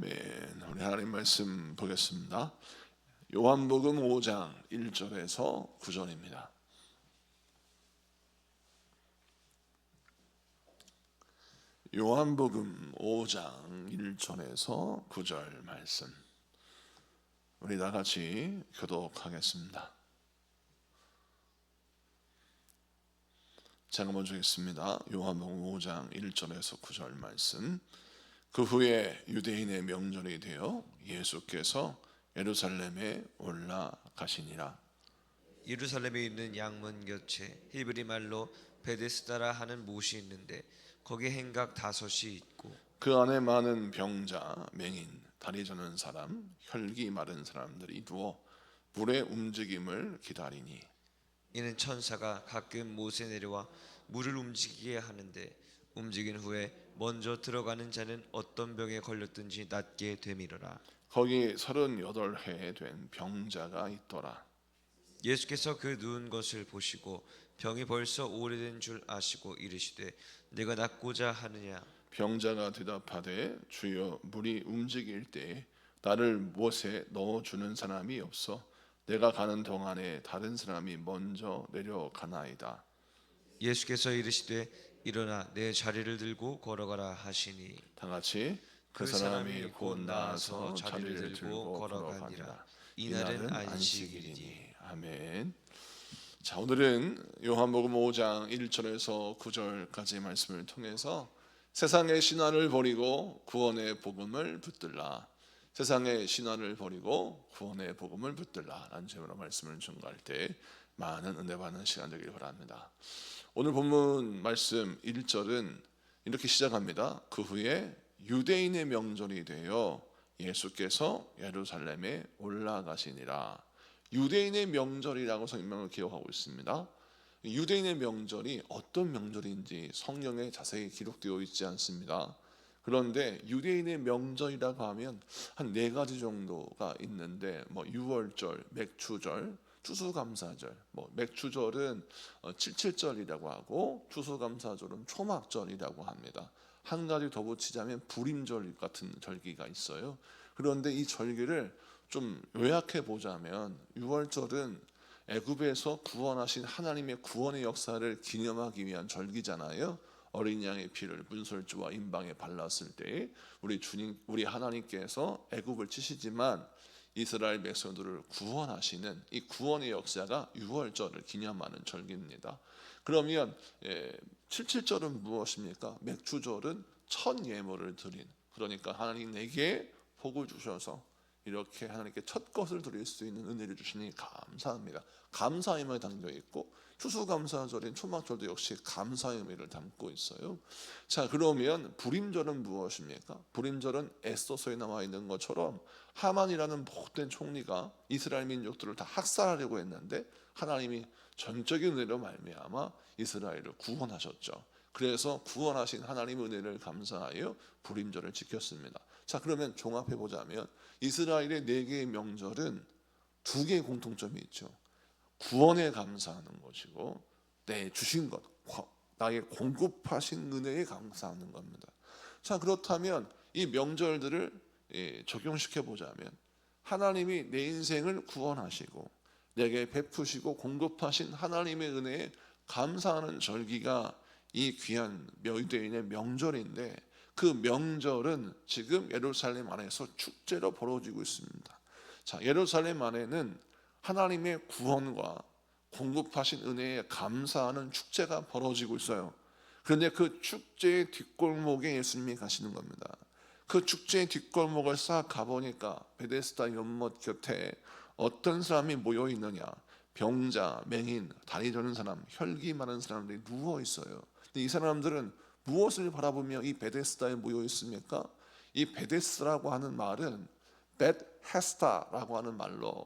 아멘. 우리 하나님 말씀 보겠습니다. 요한복음 5장 1절에서 9절입니다. 요한복음 5장 1절에서 9절 말씀, 우리 다 같이 교독하겠습니다. 제가 먼저 읽습니다. 요한복음 5장 1절에서 9절 말씀. 그 후에 유대인의 명절이 되어 예수께서 예루살렘에 올라가시니라. 예루살렘에 있는 양문 곁에 히브리 말로 베데스다라 하는 못이 있는데 거기 행각 5이 있고 그 안에 많은 병자, 맹인, 다리 저는 사람, 혈기 마른 사람들이 누워 물의 움직임을 기다리니, 이는 천사가 가끔 못에 내려와 물을 움직이게 하는데 움직인 후에 먼저 들어가는 자는 어떤 병에 걸렸든지 낫게 되밀어라. 거기 38해 된 병자가 있더라. 예수께서 그 누운 것을 보시고 병이 벌써 오래된 줄 아시고 이르시되 내가 낫고자 하느냐. 병자가 대답하되 주여, 물이 움직일 때 나를 못에 넣어주는 사람이 없어 내가 가는 동안에 다른 사람이 먼저 내려가나이다. 예수께서 이르시되 일어나 내 자리를 들고 걸어가라 하시니 다 같이 그 사람이 곧 나아서 자리를 들고 걸어가니라. 이날은 안식일이니. 아멘. 자, 오늘은 요한복음 5장 1절에서 9절까지 말씀을 통해서 세상의 신화를 버리고 구원의 복음을 붙들라, 세상의 신화를 버리고 구원의 복음을 붙들라 라는 제목으로 말씀을 전가할 때 많은 은혜 받는 시간 되길 바랍니다. 오늘 본문 말씀 1절은 이렇게 시작합니다. 그 후에 유대인의 명절이 되어 예수께서 예루살렘에 올라가시니라. 유대인의 명절이라고 성경을 기록하고 있습니다. 유대인의 명절이 어떤 명절인지 성경에 자세히 기록되어 있지 않습니다. 그런데 유대인의 명절이라고 하면 한 4가지 정도가 있는데, 유월절, 맥추절, 추수감사절, 맥추절은 칠칠절이라고 하고 추수감사절은 초막절이라고 합니다. 한 가지 더 붙이자면 불임절 같은 절기가 있어요. 그런데 이 절기를 좀 요약해 보자면, 유월절은 애굽에서 구원하신 하나님의 구원의 역사를 기념하기 위한 절기잖아요. 어린 양의 피를 문설주와 임방에 발랐을 때 우리 하나님께서 애굽을 치시지만 이스라엘 백성들을 구원하시는 이 구원의 역사가 유월절을 기념하는 절기입니다. 그러면 칠칠절은 무엇입니까? 맥추절은 첫 예물을 드린, 그러니까 하나님 내게 복을 주셔서 이렇게 하나님께 첫 것을 드릴 수 있는 은혜를 주시니 감사합니다. 감사의 의미가 담겨 있고, 추수감사절인 초막절도 역시 감사의 의미를 담고 있어요. 자, 그러면 불임절은 무엇입니까? 불임절은 에스더서에 나와 있는 것처럼 하만이라는 못된 총리가 이스라엘 민족들을 다 학살하려고 했는데 하나님이 전적인 은혜로 말미암아 이스라엘을 구원하셨죠. 그래서 구원하신 하나님의 은혜를 감사하여 불임절을 지켰습니다. 자, 그러면 종합해 보자면 이스라엘의 4개의 명절은 2개의 공통점이 있죠. 구원에 감사하는 것이고 내 주신 것, 나의 공급하신 은혜에 감사하는 겁니다. 자, 그렇다면 이 명절들을 적용시켜 보자면 하나님이 내 인생을 구원하시고 내게 베푸시고 공급하신 하나님의 은혜에 감사하는 절기가 이 귀한 유대인의 명절인데, 그 명절은 지금 예루살렘 안에서 축제로 벌어지고 있습니다. 자, 예루살렘 안에는 하나님의 구원과 공급하신 은혜에 감사하는 축제가 벌어지고 있어요. 그런데 그 축제의 뒷골목에 예수님이 가시는 겁니다. 그 축제의 뒷골목을 싹 가보니까 베데스다 연못 곁에 어떤 사람이 모여 있느냐? 병자, 맹인, 다리 저는 사람, 혈기 많은 사람들이 누워 있어요. 근데 이 사람들은 무엇을 바라보며 이 베데스다에 모여 있습니까? 이 베데스라고 하는 말은 벳헤스다라고 하는 말로,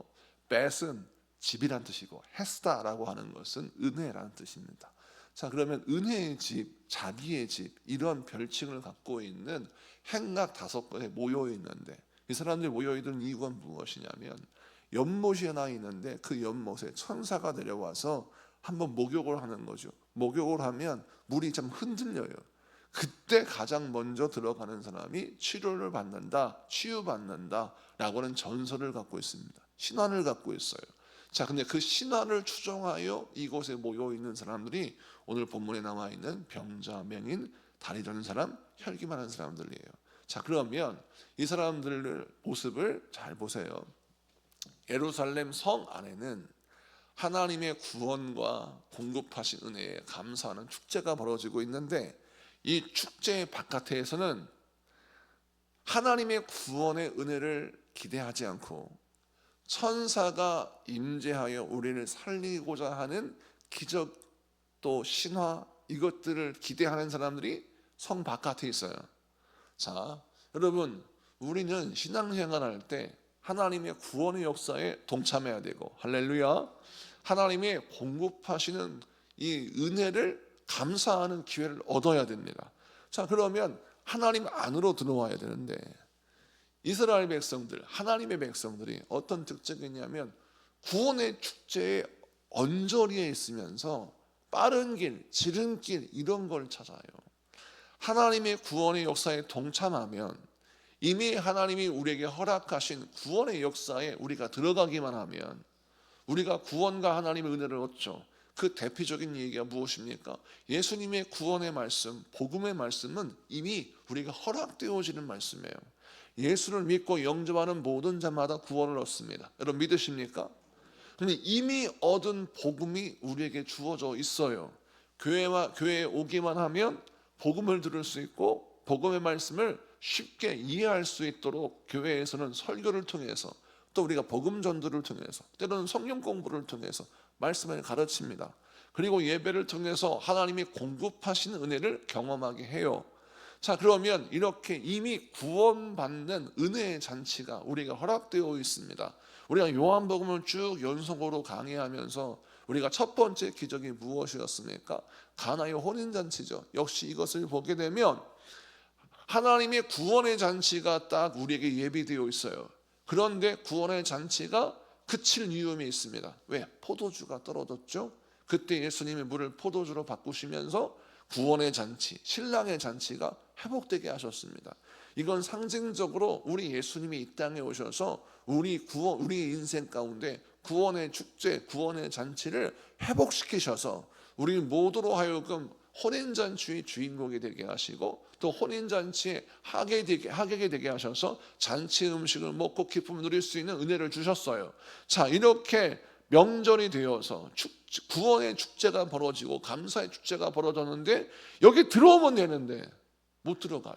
벳은 집이란 뜻이고 헤스다라고 하는 것은 은혜라는 뜻입니다. 자, 그러면 은혜의 집, 자비의 집, 이런 별칭을 갖고 있는 행각 5곳에 모여 있는데, 이 사람들이 모여 있는 이유가 무엇이냐면 연못이 하나 있는데 그 연못에 천사가 내려와서 한번 목욕을 하는 거죠. 목욕을 하면 물이 좀 흔들려요. 그때 가장 먼저 들어가는 사람이 치료를 받는다, 치유받는다 라고는 전설을 갖고 있습니다. 신화를 갖고 있어요. 자, 근데 그 신화를 추종하여 이곳에 모여 있는 사람들이 오늘 본문에 나와 있는 병자, 맹인, 다리 저는 사람, 혈기 많은 사람들이에요. 자, 그러면 이 사람들의 모습을 잘 보세요. 예루살렘 성 안에는 하나님의 구원과 공급하신 은혜에 감사하는 축제가 벌어지고 있는데, 이 축제 바깥에서는 하나님의 구원의 은혜를 기대하지 않고 천사가 임재하여 우리를 살리고자 하는 기적 또 신화, 이것들을 기대하는 사람들이 성 바깥에 있어요. 자, 여러분, 우리는 신앙생활할 때 하나님의 구원의 역사에 동참해야 되고, 할렐루야, 하나님의 공급하시는 이 은혜를 감사하는 기회를 얻어야 됩니다. 자, 그러면 하나님 안으로 들어와야 되는데, 이스라엘 백성들, 하나님의 백성들이 어떤 특징이 있냐면 구원의 축제에 언저리에 있으면서 빠른 길, 지름길 이런 걸 찾아요. 하나님의 구원의 역사에 동참하면, 이미 하나님이 우리에게 허락하신 구원의 역사에 우리가 들어가기만 하면 우리가 구원과 하나님의 은혜를 얻죠. 그 대표적인 얘기가 무엇입니까? 예수님의 구원의 말씀, 복음의 말씀은 이미 우리가 허락되어지는 말씀이에요. 예수를 믿고 영접하는 모든 자마다 구원을 얻습니다. 여러분 믿으십니까? 근데 이미 얻은 복음이 우리에게 주어져 있어요. 교회에 오기만 하면 복음을 들을 수 있고 복음의 말씀을 쉽게 이해할 수 있도록 교회에서는 설교를 통해서, 또 우리가 복음 전도를 통해서, 때로는 성경 공부를 통해서 말씀을 가르칩니다. 그리고 예배를 통해서 하나님이 공급하신 은혜를 경험하게 해요. 자, 그러면 이렇게 이미 구원받는 은혜의 잔치가 우리가 허락되어 있습니다. 우리가 요한복음을 쭉 연속으로 강의하면서 우리가 첫 번째 기적이 무엇이었습니까? 가나의 혼인잔치죠. 역시 이것을 보게 되면 하나님의 구원의 잔치가 딱 우리에게 예비되어 있어요. 그런데 구원의 잔치가 그칠 위험이 있습니다. 왜? 포도주가 떨어졌죠. 그때 예수님이 물을 포도주로 바꾸시면서 구원의 잔치, 신랑의 잔치가 회복되게 하셨습니다. 이건 상징적으로 우리 예수님이 이 땅에 오셔서 우리 인생 가운데 구원의 축제, 구원의 잔치를 회복시키셔서 우리 모두로 하여금 혼인잔치의 주인공이 되게 하시고, 또 혼인잔치에 하객이 되게 하셔서 잔치 음식을 먹고 기쁨을 누릴 수 있는 은혜를 주셨어요. 자, 이렇게 명절이 되어서 구원의 축제가 벌어지고 감사의 축제가 벌어졌는데 여기 들어오면 되는데 못 들어가요.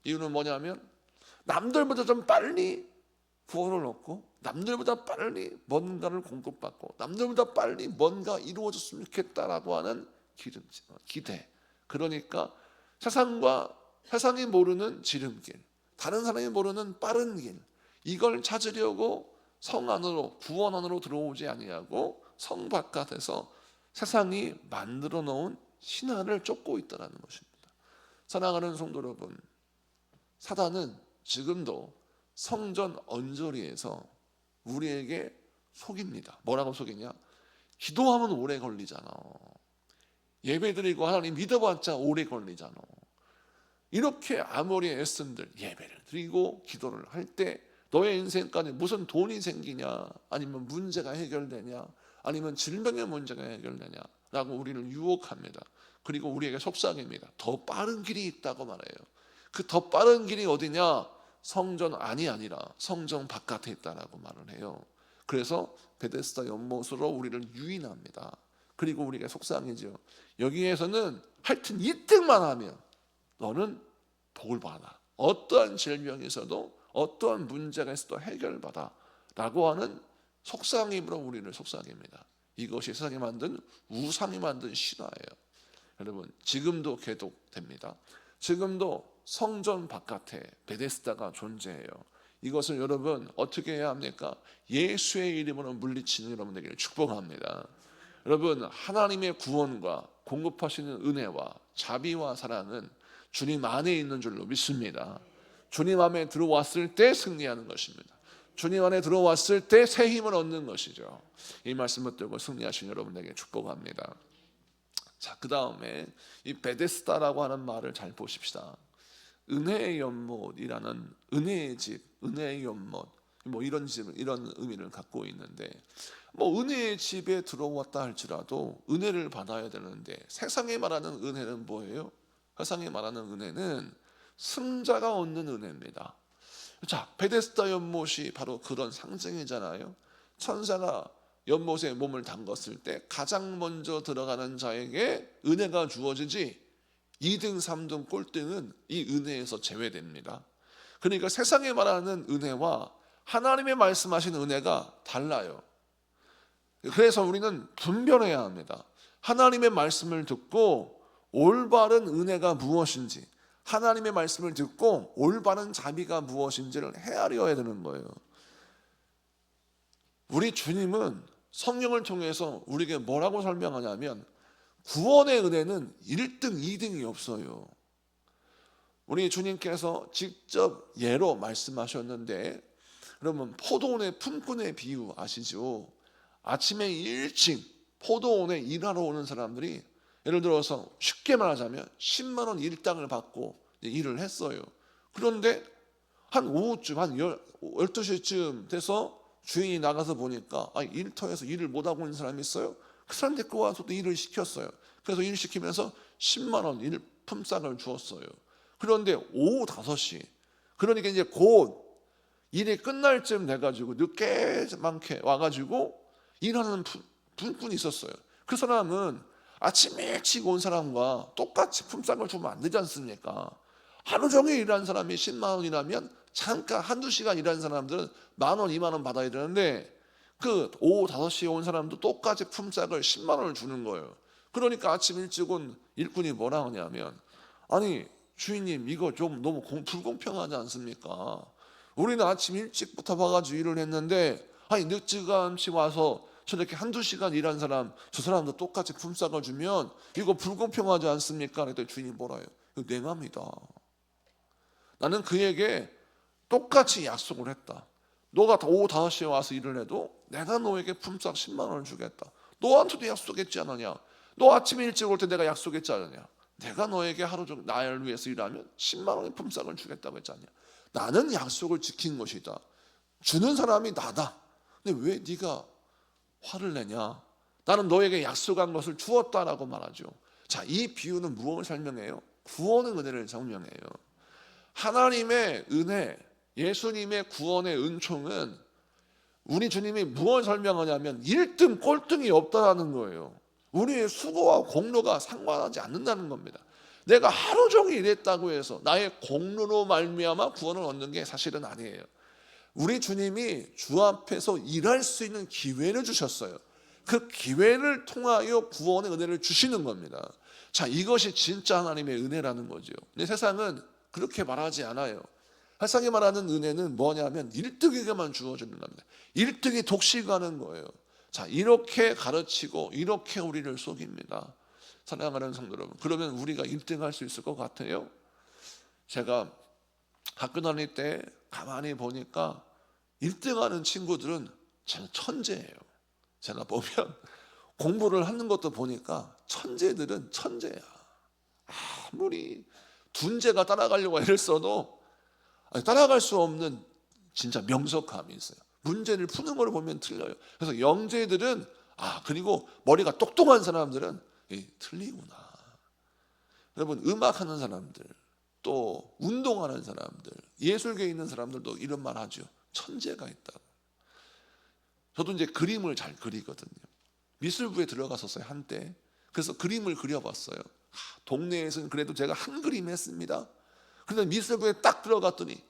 이유는 뭐냐면 남들보다 좀 빨리 구원을 얻고, 남들보다 빨리 뭔가를 공급받고, 남들보다 빨리 뭔가 이루어졌으면 좋겠다라고 하는 기대. 그러니까 세상이 모르는 지름길, 다른 사람이 모르는 빠른 길, 이걸 찾으려고 성 안으로, 구원 안으로 들어오지 아니하고 성 바깥에서 세상이 만들어 놓은 신화를 쫓고 있다는 것입니다. 사랑하는 성도 여러분, 사단은 지금도 성전 언저리에서 우리에게 속입니다. 뭐라고 속이냐? 기도하면 오래 걸리잖아. 예배드리고 하나님 믿어봤자 오래 걸리잖아. 이렇게 아무리 애쓴들 예배를 드리고 기도를 할 때 너의 인생까지 무슨 돈이 생기냐, 아니면 문제가 해결되냐, 아니면 질병의 문제가 해결되냐 라고 우리를 유혹합니다. 그리고 우리에게 속삭입니다. 더 빠른 길이 있다고 말해요. 그 더 빠른 길이 어디냐? 성전 안이 아니라 성전 바깥에 있다라고 말을 해요. 그래서 베데스다 연못으로 우리를 유인합니다. 그리고 우리가 속상해져. 여기에서는 하여튼 이때만 하면 너는 복을 받아. 어떠한 질병이 있어도, 어떠한 문제가 있어도 해결받아 라고 하는 속삭임으로 우리를 속삭입니다. 이것이 세상이 만든, 우상이 만든 신화예요. 여러분, 지금도 계속됩니다. 지금도 성전 바깥에 베데스다가 존재해요. 이것을 여러분 어떻게 해야 합니까? 예수의 이름으로 물리치는 여러분 되기를 축복합니다. 여러분, 하나님의 구원과 공급하시는 은혜와 자비와 사랑은 주님 안에 있는 줄로 믿습니다. 주님 안에 들어왔을 때 승리하는 것입니다. 주님 안에 들어왔을 때 새 힘을 얻는 것이죠. 이 말씀 붙들고 승리하신 여러분에게 축복합니다. 자, 그 다음에 이 베데스다라고 하는 말을 잘 보십시다. 은혜의 연못이라는 은혜의 집, 은혜의 연못, 뭐 이런 의미를 갖고 있는데, 뭐 은혜의 집에 들어왔다 할지라도 은혜를 받아야 되는데, 세상에 말하는 은혜는 뭐예요? 세상에 말하는 은혜는 승자가 얻는 은혜입니다. 자, 베데스다 연못이 바로 그런 상징이잖아요. 천사가 연못에 몸을 담갔을 때 가장 먼저 들어가는 자에게 은혜가 주어지지 2등, 3등, 꼴등은 이 은혜에서 제외됩니다. 그러니까 세상에 말하는 은혜와 하나님의 말씀하신 은혜가 달라요. 그래서 우리는 분별해야 합니다. 하나님의 말씀을 듣고 올바른 은혜가 무엇인지, 하나님의 말씀을 듣고 올바른 자비가 무엇인지를 헤아려야 되는 거예요. 우리 주님은 성령을 통해서 우리에게 뭐라고 설명하냐면, 구원의 은혜는 1등, 2등이 없어요. 우리 주님께서 직접 예로 말씀하셨는데, 그러면 포도원의 품꾼의 비유 아시죠? 아침에 일찍 포도원에 일하러 오는 사람들이, 예를 들어서 쉽게 말하자면 10만 원 일당을 받고 일을 했어요. 그런데 한 오후쯤, 한 12시쯤 돼서 주인이 나가서 보니까 일터에서 일을 못하고 있는 사람이 있어요. 그 사람 데리고 와서 또 일을 시켰어요. 그래서 일 시키면서 10만 원 일 품삯을 주었어요. 그런데 오후 5시, 그러니까 이제 곧 일이 끝날 쯤 돼가지고 늦게 많게 와가지고 일하는 분이 있었어요. 그 사람은 아침 일찍 온 사람과 똑같이 품삯을 주면 안 되지 않습니까? 하루 종일 일한 사람이 10만 원이라면 잠깐 한두 시간 일하는 사람들은 10,000원, 20,000원 받아야 되는데, 그 오후 5시에 온 사람도 똑같이 품삯을 10만 원을 주는 거예요. 그러니까 아침 일찍 온 일꾼이 뭐라 하냐면, 아니 주인님, 이거 좀 너무 불공평하지 않습니까? 우리는 아침 일찍부터 와가지고 일을 했는데, 아니 늦지감치 와서 저렇게 한두 시간 일한 사람, 저 사람도 똑같이 품삯을 주면 이거 불공평하지 않습니까? 그랬더니 주인이 뭐라 해요? 이거 내 맘이다. 나는 그에게 똑같이 약속을 했다. 너가 오후 5시에 와서 일을 해도 내가 너에게 품삯 10만 원을 주겠다. 너한테도 약속했지 않느냐? 너 아침에 일찍 올 때 내가 약속했지 않느냐? 내가 너에게 하루 종일 나를 위해서 일하면 10만 원의 품삯을 주겠다고 했지 않냐? 나는 약속을 지킨 것이다. 주는 사람이 나다. 근데 왜 네가 화를 내냐? 나는 너에게 약속한 것을 주었다라고 말하죠. 자, 이 비유는 무엇을 설명해요? 구원의 은혜를 설명해요. 하나님의 은혜, 예수님의 구원의 은총은 우리 주님이 무엇을 설명하냐면 1등 꼴등이 없다라는 거예요. 우리의 수고와 공로가 상관하지 않는다는 겁니다. 내가 하루 종일 일했다고 해서 나의 공로로 말미암아 구원을 얻는 게 사실은 아니에요. 우리 주님이 주 앞에서 일할 수 있는 기회를 주셨어요. 그 기회를 통하여 구원의 은혜를 주시는 겁니다. 자, 이것이 진짜 하나님의 은혜라는 거죠. 근데 세상은 그렇게 말하지 않아요. 세상에 말하는 은혜는 뭐냐면 1등에게만 주어지는 겁니다. 1등이 독식하는 거예요. 자, 이렇게 가르치고 이렇게 우리를 속입니다. 사랑하는 성도 여러분, 그러면 우리가 1등 할 수 있을 것 같아요? 제가 학교 다닐 때 가만히 보니까 1등하는 친구들은 참 천재예요. 제가 보면 공부를 하는 것도 보니까 천재들은 천재야. 아무리 둔재가 따라가려고 애를 써도 따라갈 수 없는 진짜 명석함이 있어요. 문제를 푸는 걸 보면 틀려요. 그래서 영재들은 그리고 머리가 똑똑한 사람들은 틀리구나. 여러분, 음악하는 사람들, 또 운동하는 사람들, 예술계에 있는 사람들도 이런 말 하죠. 천재가 있다. 저도 이제 그림을 잘 그리거든요. 미술부에 들어갔었어요, 한때. 그래서 그림을 그려봤어요. 동네에서는 그래도 제가 한 그림 했습니다. 그런데 미술부에 딱 들어갔더니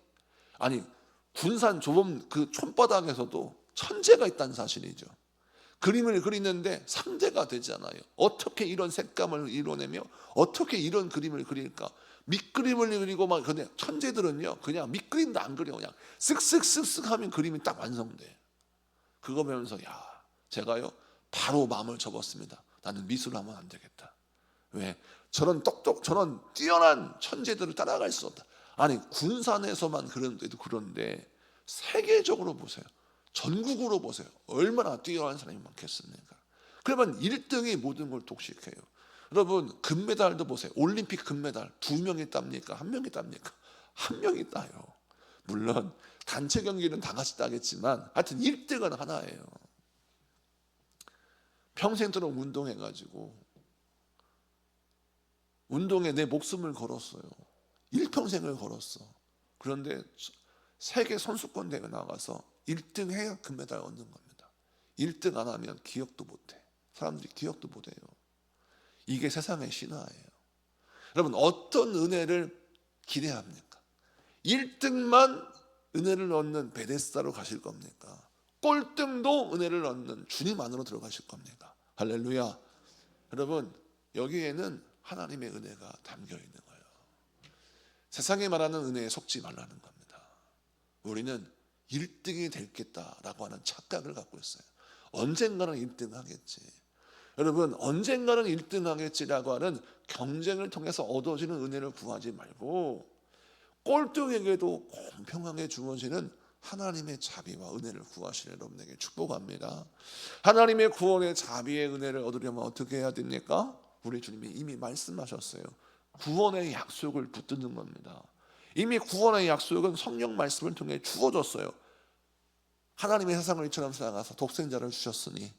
군산 좁은 그 촌바닥에서도 천재가 있다는 사실이죠. 그림을 그리는데 상대가 되지 않아요. 어떻게 이런 색감을 이뤄내며 어떻게 이런 그림을 그릴까? 밑그림을 그리고 막, 근데 천재들은요 그냥 밑그림도 안 그려, 그냥 쓱쓱쓱쓱 하면 그림이 딱 완성돼. 그거 보면서 제가요 바로 마음을 접었습니다. 나는 미술을 하면 안 되겠다. 왜? 저런 뛰어난 천재들을 따라갈 수 없다. 군산에서만 그런데 세계적으로 보세요. 전국으로 보세요. 얼마나 뛰어난 사람이 많겠습니까? 그러면 1등이 모든 걸 독식해요. 여러분 금메달도 보세요. 올림픽 금메달 2명이 땁니까? 1명이 땁니까? 1명이 따요. 물론 단체 경기는 다 같이 따겠지만 하여튼 1등은 하나예요. 평생도록 운동해가지고 운동에 내 목숨을 걸었어요. 일평생을 걸었어. 그런데 세계 선수권 대회 나가서 1등 해야 금메달 얻는 겁니다. 1등 안 하면 기억도 못해. 사람들이 기억도 못해요. 이게 세상의 신화예요. 여러분 어떤 은혜를 기대합니까? 1등만 은혜를 얻는 베데스다로 가실 겁니까? 꼴등도 은혜를 얻는 주님 안으로 들어가실 겁니까? 할렐루야. 여러분 여기에는 하나님의 은혜가 담겨 있는 거예요. 세상에 말하는 은혜에 속지 말라는 겁니다. 우리는 1등이 되겠다라고 하는 착각을 갖고 있어요. 언젠가는 1등 하겠지. 여러분 언젠가는 1등 하겠지라고 하는 경쟁을 통해서 얻어지는 은혜를 구하지 말고 꼴등에게도 공평하게 주어지는 하나님의 자비와 은혜를 구하시는 여러분에게 축복합니다. 하나님의 구원의 자비의 은혜를 얻으려면 어떻게 해야 됩니까? 우리 주님이 이미 말씀하셨어요. 구원의 약속을 붙드는 겁니다. 이미 구원의 약속은 성령 말씀을 통해 주어졌어요. 하나님의 세상을 이처럼 사랑하사 독생자를 주셨으니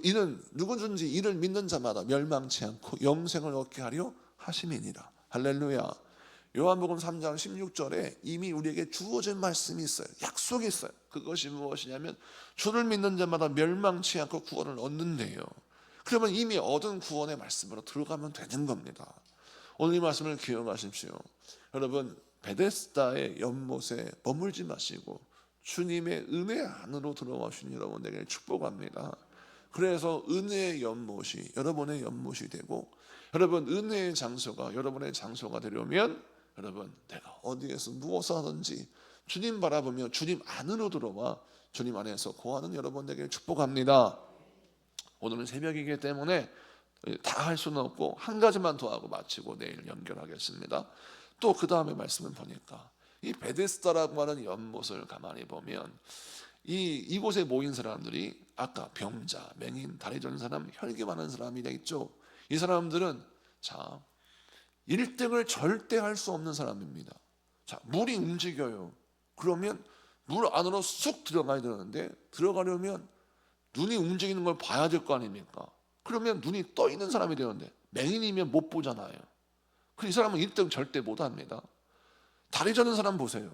이는 누구든지 이를 믿는 자마다 멸망치 않고 영생을 얻게 하려 하심이니라. 할렐루야. 요한복음 3장 16절에 이미 우리에게 주어진 말씀이 있어요. 약속이 있어요. 그것이 무엇이냐면 주를 믿는 자마다 멸망치 않고 구원을 얻는데요. 그러면 이미 얻은 구원의 말씀으로 들어가면 되는 겁니다. 오늘 이 말씀을 기억하십시오. 여러분 베데스다의 연못에 머물지 마시고 주님의 은혜 안으로 들어가신 여러분에게 축복합니다. 그래서 은혜의 연못이 여러분의 연못이 되고 여러분 은혜의 장소가 여러분의 장소가 되려면 여러분 내가 어디에서 무엇을 하든지 주님 바라보며 주님 안으로 들어와 주님 안에서 거하는 여러분에게 축복합니다. 오늘은 새벽이기 때문에 다 할 수는 없고 한 가지만 더 하고 마치고 내일 연결하겠습니다. 또 그 다음에 말씀을 보니까 이 베데스다라고 하는 연못을 가만히 보면 이곳에 모인 사람들이 아까 병자, 맹인, 다리 저린 사람, 혈기 많은 사람이 있죠. 이 사람들은 자 1등을 절대 할 수 없는 사람입니다. 자 물이 움직여요. 그러면 물 안으로 쑥 들어가야 되는데 들어가려면 눈이 움직이는 걸 봐야 될 거 아닙니까? 그러면 눈이 떠 있는 사람이 되는데 맹인이면 못 보잖아요. 그럼 이 사람은 1등 절대 못 합니다. 다리 저는 사람 보세요.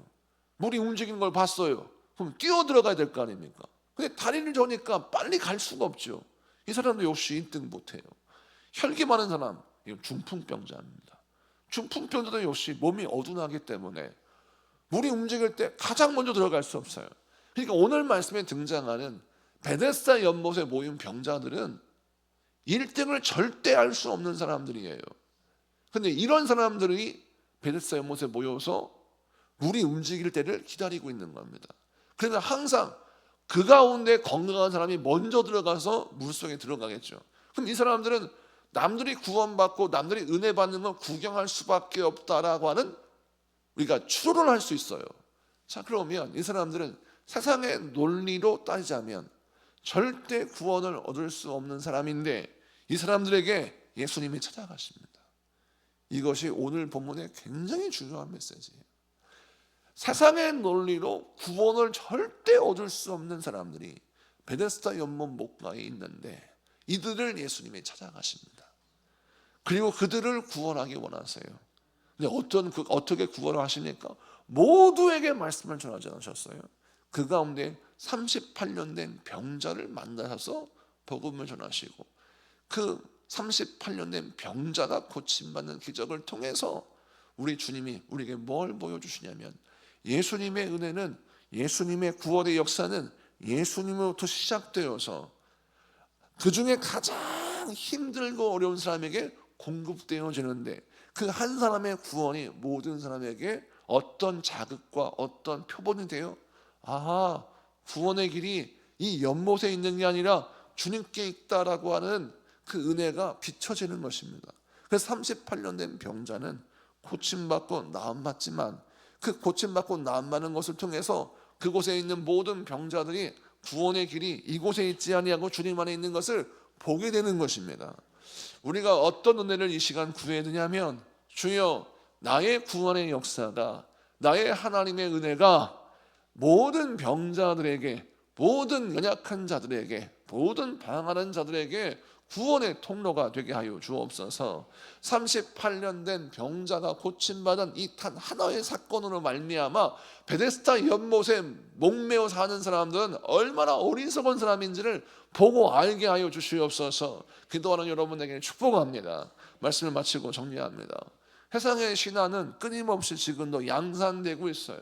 물이 움직이는 걸 봤어요. 그럼 뛰어 들어가야 될 거 아닙니까? 근데 다리를 저니까 빨리 갈 수가 없죠. 이 사람도 역시 1등 못해요. 혈기 많은 사람, 이건 중풍병자입니다. 중풍병자도 역시 몸이 어둔하기 때문에 물이 움직일 때 가장 먼저 들어갈 수 없어요. 그러니까 오늘 말씀에 등장하는 베데스다 연못에 모인 병자들은 1등을 절대 할 수 없는 사람들이에요. 근데 이런 사람들이 베데스다 연못에 모여서 물이 움직일 때를 기다리고 있는 겁니다. 그러면 항상 그 가운데 건강한 사람이 먼저 들어가서 물속에 들어가겠죠. 그럼 이 사람들은 남들이 구원받고 남들이 은혜 받는 건 구경할 수밖에 없다라고 하는 우리가 추론을 할 수 있어요. 자 그러면 이 사람들은 세상의 논리로 따지자면 절대 구원을 얻을 수 없는 사람인데 이 사람들에게 예수님이 찾아가십니다. 이것이 오늘 본문의 굉장히 중요한 메시지예요. 세상의 논리로 구원을 절대 얻을 수 없는 사람들이 베데스다 연못 목가에 있는데 이들을 예수님이 찾아가십니다. 그리고 그들을 구원하기 원하세요. 근데 어떻게 구원을 하십니까? 모두에게 말씀을 전하지 않으셨어요. 그 가운데 38년 된 병자를 만나셔서 복음을 전하시고 그 38년 된 병자가 고침받는 기적을 통해서 우리 주님이 우리에게 뭘 보여주시냐면 예수님의 은혜는 예수님의 구원의 역사는 예수님으로부터 시작되어서 그 중에 가장 힘들고 어려운 사람에게 공급되어지는데 그 한 사람의 구원이 모든 사람에게 어떤 자극과 어떤 표본이 돼요? 아하, 구원의 길이 이 연못에 있는 게 아니라 주님께 있다라고 하는 그 은혜가 비춰지는 것입니다. 그래서 38년 된 병자는 고침받고 나음받지만 그 고침받고 나음받는 것을 통해서 그곳에 있는 모든 병자들이 구원의 길이 이곳에 있지 아니하고 주님 안에 있는 것을 보게 되는 것입니다. 우리가 어떤 은혜를 이 시간 구해야 되냐면, 주여 나의 구원의 역사가, 나의 하나님의 은혜가 모든 병자들에게, 모든 연약한 자들에게, 모든 방황하는 자들에게 구원의 통로가 되게 하여 주옵소서. 38년 된 병자가 고침받은 이 단 하나의 사건으로 말미암아 베데스다 연못에 목매어 사는 사람들은 얼마나 어리석은 사람인지를 보고 알게 하여 주시옵소서. 기도하는 여러분에게 축복합니다. 말씀을 마치고 정리합니다. 세상의 신화는 끊임없이 지금도 양산되고 있어요.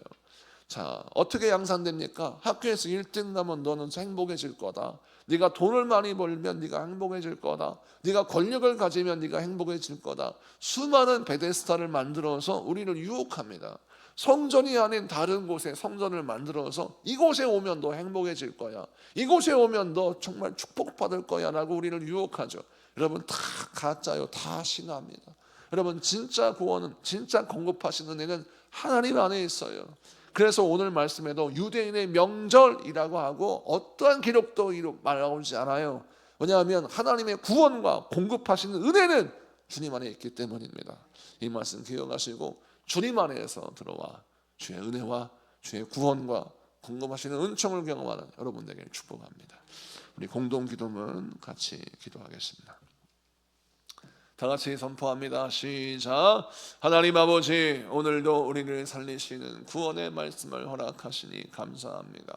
자, 어떻게 양산됩니까? 학교에서 1등 나면 너는 행복해질 거다. 네가 돈을 많이 벌면 네가 행복해질 거다. 네가 권력을 가지면 네가 행복해질 거다. 수많은 베데스다를 만들어서 우리를 유혹합니다. 성전이 아닌 다른 곳에 성전을 만들어서 이곳에 오면 너 행복해질 거야. 이곳에 오면 너 정말 축복받을 거야 라고 우리를 유혹하죠. 여러분, 다 가짜요. 다 신화입니다. 여러분, 진짜 구원은, 진짜 공급하시는 은혜는 하나님 안에 있어요. 그래서 오늘 말씀에도 유대인의 명절이라고 하고 어떠한 기록도 말하지 않아요. 왜냐하면 하나님의 구원과 공급하시는 은혜는 주님 안에 있기 때문입니다. 이 말씀 기억하시고 주님 안에서 들어와 주의 은혜와 주의 구원과 공급하시는 은총을 경험하는 여러분에게 축복합니다. 우리 공동 기도문 같이 기도하겠습니다. 다 같이 선포합니다. 시작. 하나님 아버지, 오늘도 우리를 살리시는 구원의 말씀을 허락하시니 감사합니다.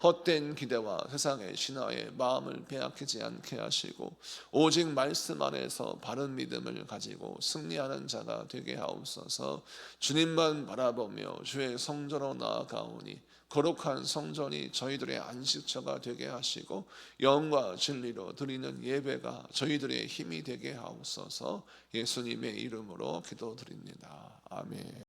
헛된 기대와 세상의 신화에 마음을 빼앗기지 않게 하시고 오직 말씀 안에서 바른 믿음을 가지고 승리하는 자가 되게 하옵소서. 주님만 바라보며 주의 성전으로 나아가오니 거룩한 성전이 저희들의 안식처가 되게 하시고 영과 진리로 드리는 예배가 저희들의 힘이 되게 하옵소서. 예수님의 이름으로 기도드립니다. 아멘.